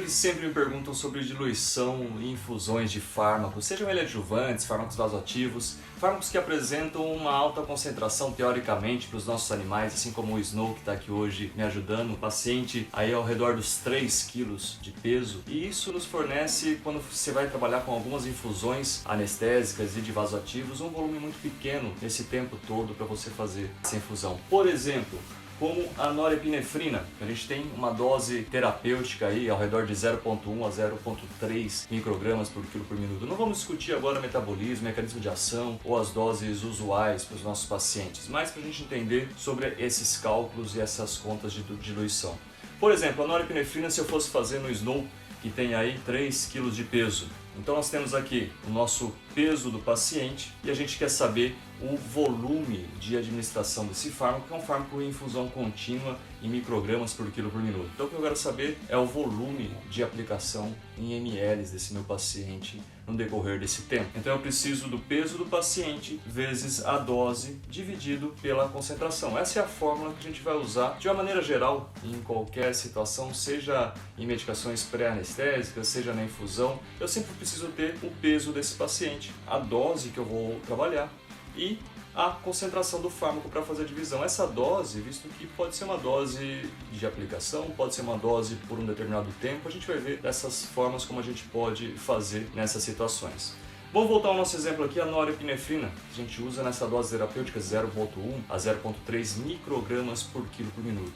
que sempre me perguntam sobre diluição e infusões de fármacos, sejam eles adjuvantes, fármacos vasoativos, fármacos que apresentam uma alta concentração teoricamente para os nossos animais, assim como o Snow que está aqui hoje me ajudando, um paciente aí ao redor dos 3 quilos de peso. E isso nos fornece, quando você vai trabalhar com algumas infusões anestésicas e de vasoativos, um volume muito pequeno nesse tempo todo para você fazer essa infusão. Por exemplo, como a norepinefrina, a gente tem uma dose terapêutica aí ao redor de 0,1 a 0,3 microgramas por quilo por minuto. Não vamos discutir agora metabolismo, mecanismo de ação ou as doses usuais para os nossos pacientes, mas para a gente entender sobre esses cálculos e essas contas de diluição. Por exemplo, a norepinefrina, se eu fosse fazer no Snow, que tem aí 3 kg de peso. Então nós temos aqui o nosso peso do paciente e a gente quer saber o volume de administração desse fármaco, que é um fármaco em infusão contínua em microgramas por quilo por minuto. Então o que eu quero saber é o volume de aplicação em ml desse meu paciente no decorrer desse tempo. Então eu preciso do peso do paciente vezes a dose dividido pela concentração. Essa é a fórmula que a gente vai usar de uma maneira geral em qualquer situação, seja em medicações pré-anestésicas, seja na infusão. Eu sempre preciso ter o peso desse paciente, a dose que eu vou trabalhar e a concentração do fármaco para fazer a divisão. Essa dose, visto que pode ser uma dose de aplicação, pode ser uma dose por um determinado tempo, a gente vai ver dessas formas como a gente pode fazer nessas situações. Vamos voltar ao nosso exemplo aqui, a norepinefrina, que a gente usa nessa dose terapêutica 0,1 a 0,3 microgramas por quilo por minuto.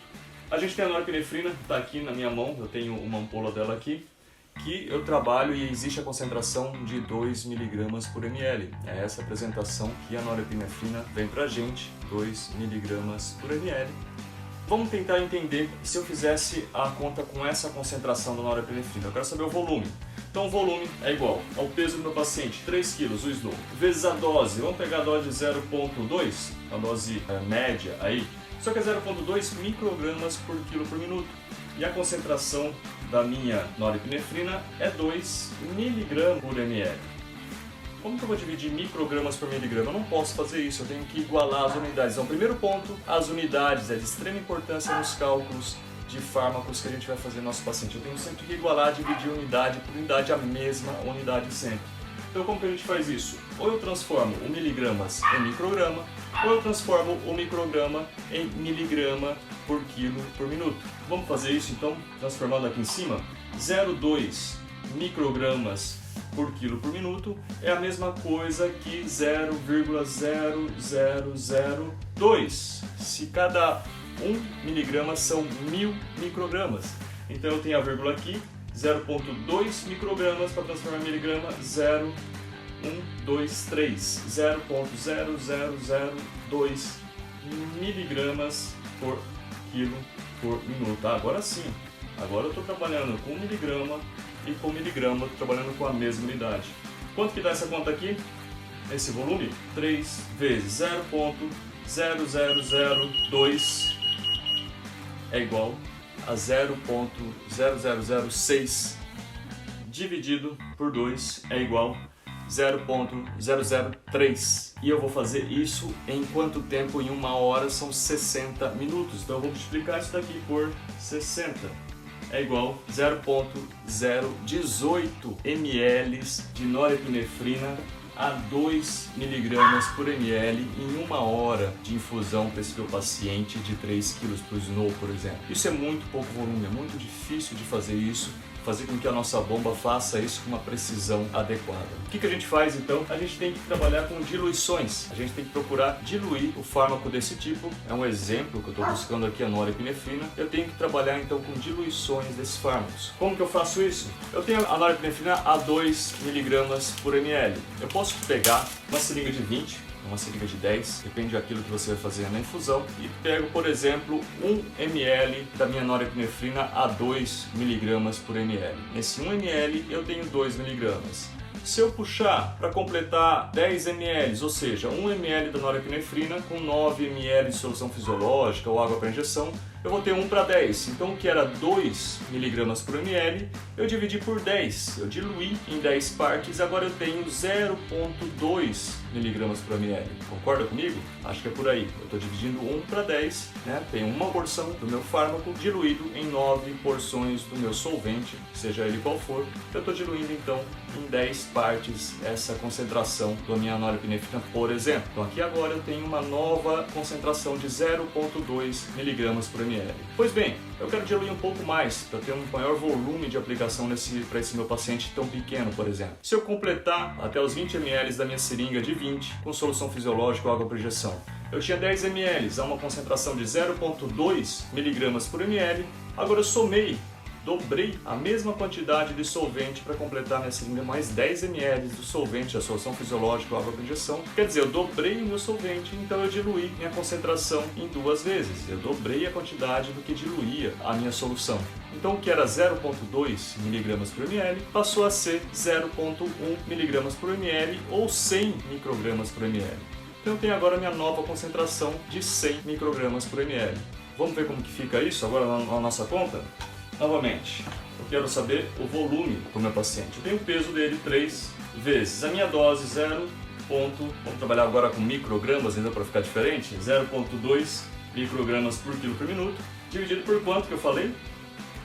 A gente tem a norepinefrina, está aqui na minha mão, eu tenho uma ampola dela aqui, que eu trabalho e existe a concentração de 2 mg por ml. É essa apresentação que a norepinefrina vem pra gente, 2 mg por ml. Vamos tentar entender se eu fizesse a conta com essa concentração da norepinefrina. Eu quero saber o volume. Então o volume é igual ao peso do meu paciente, 3 kg, o Snow, vezes a dose. Vamos pegar a dose de 0,2, a dose média aí. Só que é 0,2 microgramas por quilo por minuto. E a concentração da minha norepinefrina é 2 mg por ml. Como que eu vou dividir microgramas por miligrama? Eu não posso fazer isso, eu tenho que igualar as unidades. Então, primeiro ponto, as unidades é de extrema importância nos cálculos de fármacos que a gente vai fazer no nosso paciente. Eu tenho sempre que igualar, dividir unidade por unidade, a mesma unidade sempre. Então como que a gente faz isso? Ou eu transformo o miligramas em micrograma, ou eu transformo o micrograma em miligrama por quilo por minuto. Vamos fazer isso então, transformando aqui em cima. 0,2 microgramas por quilo por minuto é a mesma coisa que 0,0002. Se cada 1 miligrama são 1000 microgramas. Então eu tenho a vírgula aqui, 0,2 microgramas para transformar em miligrama, 0,123, 0,0002 miligramas por quilo por minuto. Agora sim, agora eu estou trabalhando com miligrama e com miligrama, trabalhando com a mesma unidade. Quanto que dá essa conta aqui? Esse volume? 3 vezes 0,0002 é igual a 0,0006 dividido por 2 é igual a 0,003. E eu vou fazer isso em quanto tempo? Em 1 hora são 60 minutos. Então eu vou multiplicar isso daqui por 60. É igual a 0,018 ml de norepinefrina a 2 mg por ml em 1 hora de infusão para esse meu paciente de 3 kg para o Snow, por exemplo. Isso é muito pouco volume, é muito difícil de fazer isso, fazer com que a nossa bomba faça isso com uma precisão adequada. O que a gente faz então? A gente tem que trabalhar com diluições. A gente tem que procurar diluir o fármaco desse tipo. É um exemplo que eu estou buscando aqui, a norepinefrina. Eu tenho que trabalhar então com diluições desses fármacos. Como que eu faço isso? Eu tenho a norepinefrina a 2 mg por ml. Eu posso pegar uma seringa de 20, uma seringa de 10, depende daquilo que você vai fazer na infusão, e pego, por exemplo, 1 ml da minha norepinefrina a 2 mg por ml. Nesse 1 ml eu tenho 2 mg. Se eu puxar para completar 10 ml, ou seja, 1 ml da norepinefrina com 9 ml de solução fisiológica ou água para injeção, eu vou ter 1 para 10. Então o que era 2 mg por ml, eu dividi por 10. Eu diluí em 10 partes, agora eu tenho 0,2 mg por ml. Concorda comigo? Acho que é por aí. Eu estou dividindo 1 para 10, né? Tenho uma porção do meu fármaco diluído em 9 porções do meu solvente, seja ele qual for. Eu estou diluindo então em 10 partes essa concentração da minha norepinefrina, por exemplo. Então aqui agora eu tenho uma nova concentração de 0,2 mg por ml. Pois bem, eu quero diluir um pouco mais para ter um maior volume de aplicação para esse meu paciente tão pequeno, por exemplo. Se eu completar até os 20 ml da minha seringa de 20 com solução fisiológica ou água por injeção, eu tinha 10 ml a uma concentração de 0,2 mg por ml, agora eu somei, dobrei a mesma quantidade de solvente para completar minha seringa mais 10 ml do solvente, a solução fisiológica ou água por injeção. Quer dizer, eu dobrei o meu solvente, então eu diluí minha concentração em 2 vezes. Eu dobrei a quantidade do que diluía a minha solução. Então o que era 0,2 mg por ml passou a ser 0,1 mg por ml ou 100 microgramas por ml. Então eu tenho agora a minha nova concentração de 100 microgramas por ml. Vamos ver como que fica isso agora na nossa conta? Novamente, eu quero saber o volume do meu paciente. Eu tenho o peso dele 3 vezes a minha dose 0. Vamos trabalhar agora com microgramas ainda para ficar diferente. 0,2 microgramas por quilo por minuto, dividido por quanto que eu falei?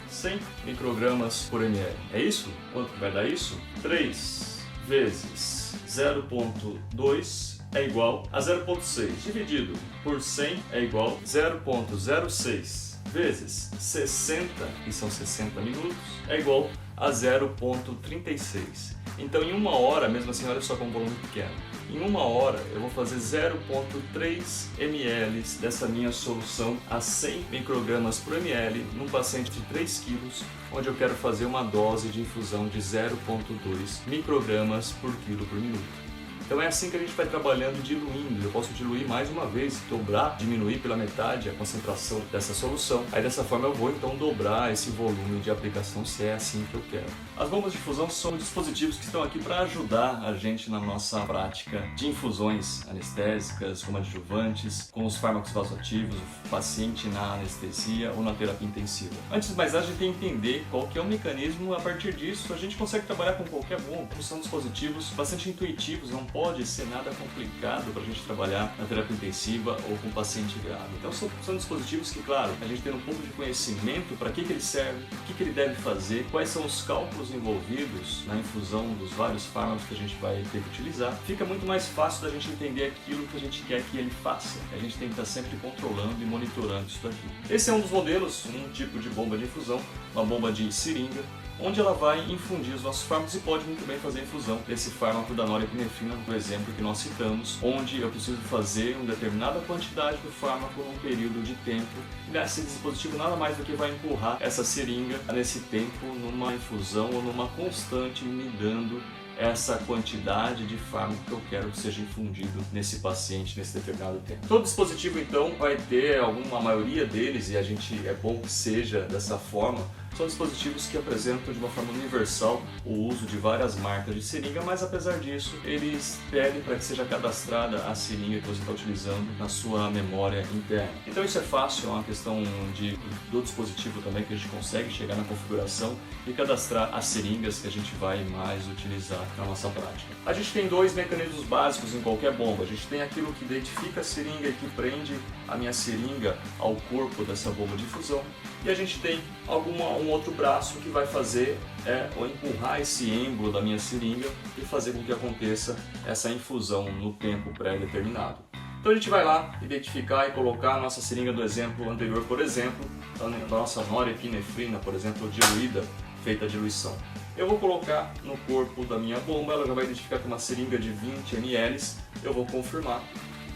100 microgramas por ml. É isso? Quanto que vai dar isso? 3 vezes 0,2 é igual a 0,6 dividido por 100 é igual a 0,06 vezes 60, que são 60 minutos, é igual a 0,36. Então em 1 hora, mesmo assim, olha só como um volume pequeno, em 1 hora eu vou fazer 0,3 ml dessa minha solução a 100 microgramas por ml num paciente de 3 kg, onde eu quero fazer uma dose de infusão de 0,2 microgramas por quilo por minuto. Então é assim que a gente vai trabalhando, diluindo. Eu posso diluir mais uma vez, dobrar, diminuir pela metade a concentração dessa solução. Aí dessa forma eu vou então dobrar esse volume de aplicação, se é assim que eu quero. As bombas de infusão são dispositivos que estão aqui para ajudar a gente na nossa prática de infusões anestésicas, como adjuvantes, com os fármacos vasoativos, o paciente na anestesia ou na terapia intensiva. Antes de mais nada, a gente tem que entender qual que é o mecanismo. A partir disso, a gente consegue trabalhar com qualquer bomba. São dispositivos bastante intuitivos, não pode ser nada complicado para a gente trabalhar na terapia intensiva ou com paciente grave. Então são dispositivos que, claro, a gente tem um pouco de conhecimento para que ele serve, o que ele deve fazer, quais são os cálculos envolvidos na infusão dos vários fármacos que a gente vai ter que utilizar. Fica muito mais fácil da gente entender aquilo que a gente quer que ele faça. A gente tem que estar sempre controlando e monitorando isso daqui. Esse é um dos modelos, um tipo de bomba de infusão, uma bomba de seringa, onde ela vai infundir os nossos fármacos e pode muito bem fazer a infusão desse fármaco da norepinefrina, no exemplo que nós citamos, onde eu preciso fazer uma determinada quantidade do fármaco num período de tempo. E esse dispositivo nada mais do que vai empurrar essa seringa nesse tempo numa infusão ou numa constante, me dando essa quantidade de fármaco que eu quero que seja infundido nesse paciente nesse determinado tempo. Todo dispositivo então vai ter a maioria deles, e é bom que seja dessa forma, são dispositivos que apresentam de uma forma universal o uso de várias marcas de seringa, mas apesar disso, eles pedem para que seja cadastrada a seringa que você está utilizando na sua memória interna. Então isso é fácil, é uma questão do dispositivo também que a gente consegue chegar na configuração e cadastrar as seringas que a gente vai mais utilizar na nossa prática. A gente tem dois mecanismos básicos em qualquer bomba. A gente tem aquilo que identifica a seringa e que prende a minha seringa ao corpo dessa bomba de infusão. E a gente tem um outro braço que vai fazer ou empurrar esse êmbolo da minha seringa e fazer com que aconteça essa infusão no tempo pré-determinado. Então a gente vai lá identificar e colocar a nossa seringa do exemplo anterior, por exemplo, a nossa norepinefrina, por exemplo, diluída, feita a diluição. Eu vou colocar no corpo da minha bomba, ela já vai identificar que é uma seringa de 20 ml, eu vou confirmar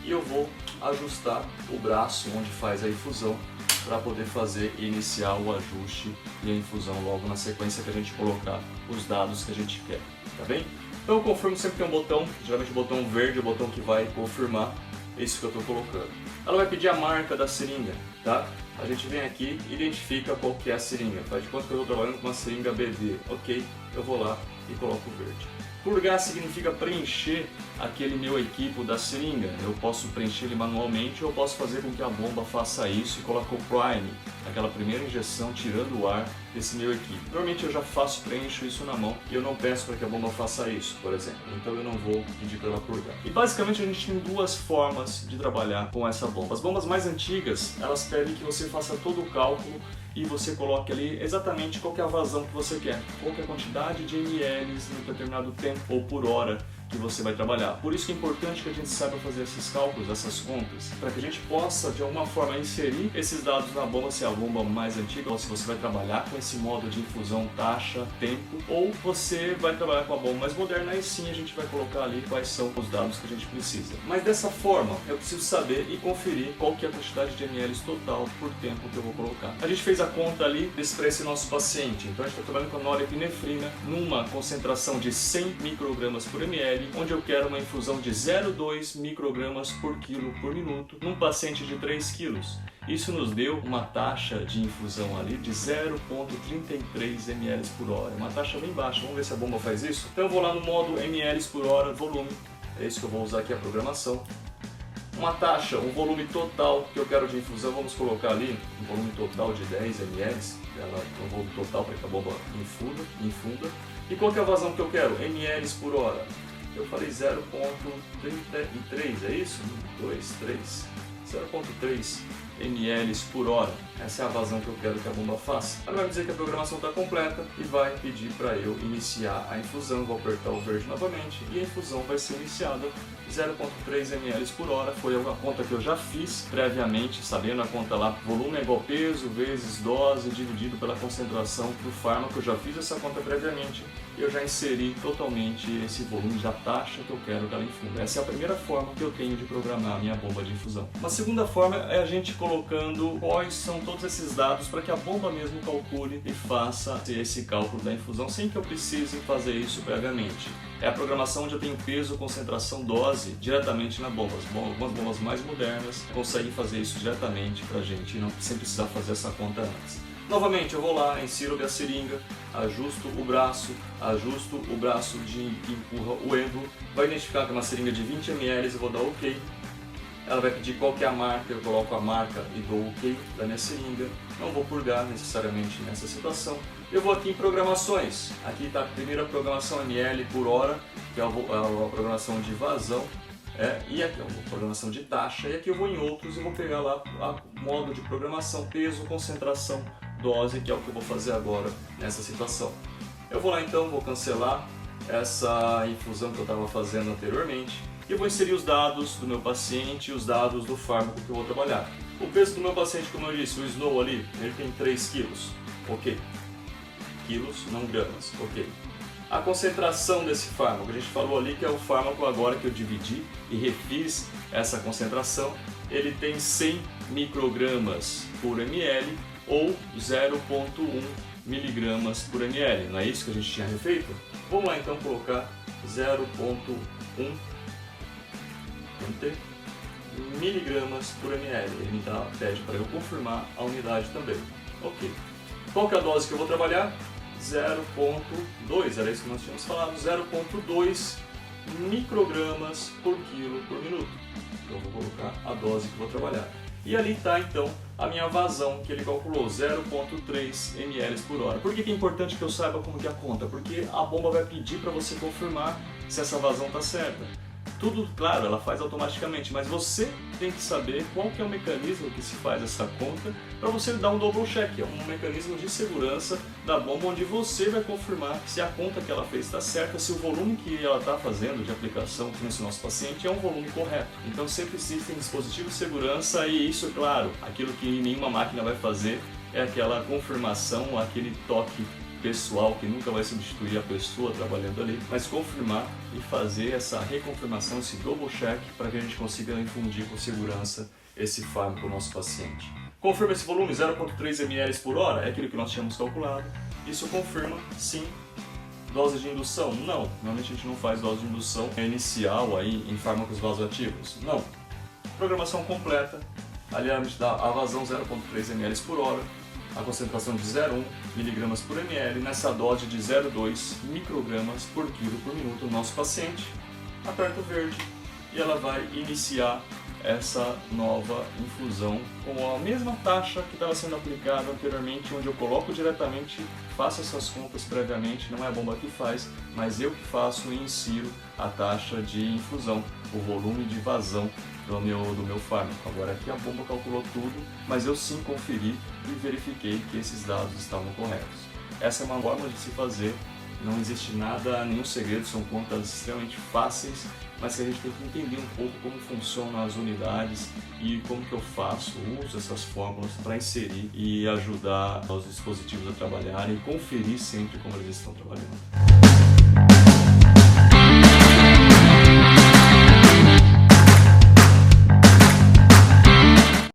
e eu vou ajustar o braço onde faz a infusão para poder fazer e iniciar o ajuste e a infusão logo na sequência que a gente colocar os dados que a gente quer, tá bem? Então eu confirmo, sempre tem um botão, geralmente o botão verde é o botão que vai confirmar isso que eu estou colocando. Ela vai pedir a marca da seringa, tá? a gente vem aqui e identifica qual que é a seringa. Faz de conta que eu estou trabalhando com uma seringa BD. Ok, eu vou lá e coloco o verde. Purgar significa preencher aquele meu equipo da seringa. Eu posso preencher ele manualmente ou eu posso fazer com que a bomba faça isso e coloque o prime, aquela primeira injeção tirando o ar desse meu equipo. Normalmente eu já preencho isso na mão e eu não peço para que a bomba faça isso, por exemplo. Então eu não vou pedir para ela purgar. E basicamente a gente tem duas formas de trabalhar com essa bomba. As bombas mais antigas, elas pedem que você faça todo o cálculo e você coloque ali exatamente qual que é a vazão que você quer, qual que é a quantidade de ml em determinado tempo ou por hora que você vai trabalhar. Por isso que é importante que a gente saiba fazer esses cálculos, essas contas, para que a gente possa de alguma forma inserir esses dados na bomba, se é a bomba mais antiga, ou se você vai trabalhar com esse modo de infusão taxa, tempo, ou você vai trabalhar com a bomba mais moderna, aí sim a gente vai colocar ali quais são os dados que a gente precisa. Mas dessa forma, eu preciso saber e conferir qual que é a quantidade de ml total por tempo que eu vou colocar. A gente fez a conta ali para esse nosso paciente, então a gente está trabalhando com a norepinefrina numa concentração de 100 microgramas por ml, onde eu quero uma infusão de 0,2 microgramas por quilo por minuto num paciente de 3 quilos. Isso nos deu uma taxa de infusão ali de 0,33 ml por hora, uma taxa bem baixa. Vamos ver se a bomba faz isso? Então eu vou lá no modo ml por hora, volume, é isso que eu vou usar aqui a programação. Uma taxa, um volume total que eu quero de infusão, vamos colocar ali um volume total de 10 ml, ela é um volume total para que a bomba infunda. E qual que é a vazão que eu quero? Ml por hora. Eu falei 0,33, é isso? 1, 2, 3. 0,3 ml por hora. Essa é a vazão que eu quero que a bomba faça. Ela vai dizer que a programação está completa e vai pedir para eu iniciar a infusão. Vou apertar o verde novamente e a infusão vai ser iniciada. 0,3 ml por hora foi a conta que eu já fiz previamente, sabendo a conta lá, volume é igual peso vezes dose dividido pela concentração do fármaco. Eu já fiz essa conta previamente e eu já inseri totalmente esse volume da taxa que eu quero que ela infunda. Essa é a primeira forma que eu tenho de programar a minha bomba de infusão. Uma segunda forma é a gente colocando quais são todos esses dados para que a bomba mesmo calcule e faça esse cálculo da infusão sem que eu precise fazer isso previamente. É a programação onde eu tenho peso, concentração, dose diretamente na bomba. Algumas bombas mais modernas conseguem fazer isso diretamente para a gente, não sem precisar fazer essa conta antes. Novamente, eu vou lá, insiro a seringa, ajusto o braço que empurra o êmbolo, vai identificar que é uma seringa de 20 ml, eu vou dar OK. Ela vai pedir qual que é a marca, eu coloco a marca e dou OK da minha seringa. Não vou purgar necessariamente nessa situação. Eu vou aqui em programações. Aqui está a primeira programação ml por hora, que é a programação de vazão. E aqui é uma programação de taxa. E aqui eu vou em outros e vou pegar lá a modo de programação, peso, concentração, dose, que é o que eu vou fazer agora nessa situação. Eu vou lá então, vou cancelar essa infusão que eu estava fazendo anteriormente. E eu vou inserir os dados do meu paciente e os dados do fármaco que eu vou trabalhar. O peso do meu paciente, como eu disse, o Snow ali, ele tem 3 quilos. Ok. Quilos, não gramas. Ok. A concentração desse fármaco, a gente falou ali que é o fármaco agora que eu dividi e refiz essa concentração. Ele tem 100 microgramas por ml ou 0,1 miligramas por ml. Não é isso que a gente tinha refeito? Vamos lá então colocar 0,1 miligramas por ml. Ele me pede para eu confirmar a unidade também. Ok. Qual que é a dose que eu vou trabalhar? 0,2, era isso que nós tínhamos falado, 0,2 microgramas por quilo por minuto. Então eu vou colocar a dose que eu vou trabalhar. E ali está então a minha vazão que ele calculou, 0,3 ml por hora. Por que é importante que eu saiba como que é a conta? Porque a bomba vai pedir para você confirmar se essa vazão está certa. Tudo, claro, ela faz automaticamente, mas você tem que saber qual que é o mecanismo que se faz essa conta para você dar um double check, é um mecanismo de segurança da bomba onde você vai confirmar se a conta que ela fez está certa, se o volume que ela está fazendo de aplicação nesse nosso paciente é um volume correto. Então sempre existem dispositivos de segurança e isso, claro, aquilo que nenhuma máquina vai fazer é aquela confirmação, aquele toque pessoal que nunca vai substituir a pessoa trabalhando ali, mas confirmar e fazer essa reconfirmação, esse double check, para que a gente consiga infundir com segurança esse fármaco no nosso paciente. Confirma esse volume, 0,3 ml por hora, é aquilo que nós tínhamos calculado. Isso confirma, sim. Dose de indução? Não. Normalmente a gente não faz dose de indução inicial aí em fármacos vasoativos. Não. Programação completa. Ali ela me dá a vazão 0,3 ml por hora, a concentração de 0,1 mg por ml, nessa dose de 0,2 microgramas por quilo por minuto no nosso paciente. Aperta o verde e ela vai iniciar essa nova infusão com a mesma taxa que estava sendo aplicada anteriormente, onde eu coloco diretamente, faço essas contas previamente, não é a bomba que faz, mas eu que faço e insiro a taxa de infusão, o volume de vazão do meu fármaco. Agora aqui a bomba calculou tudo, mas eu sim conferi e verifiquei que esses dados estavam corretos. Essa é uma forma de se fazer, não existe nada, nenhum segredo, são contas extremamente fáceis, mas que a gente tem que entender um pouco como funcionam as unidades e como que eu uso essas fórmulas para inserir e ajudar os dispositivos a trabalharem e conferir sempre como eles estão trabalhando.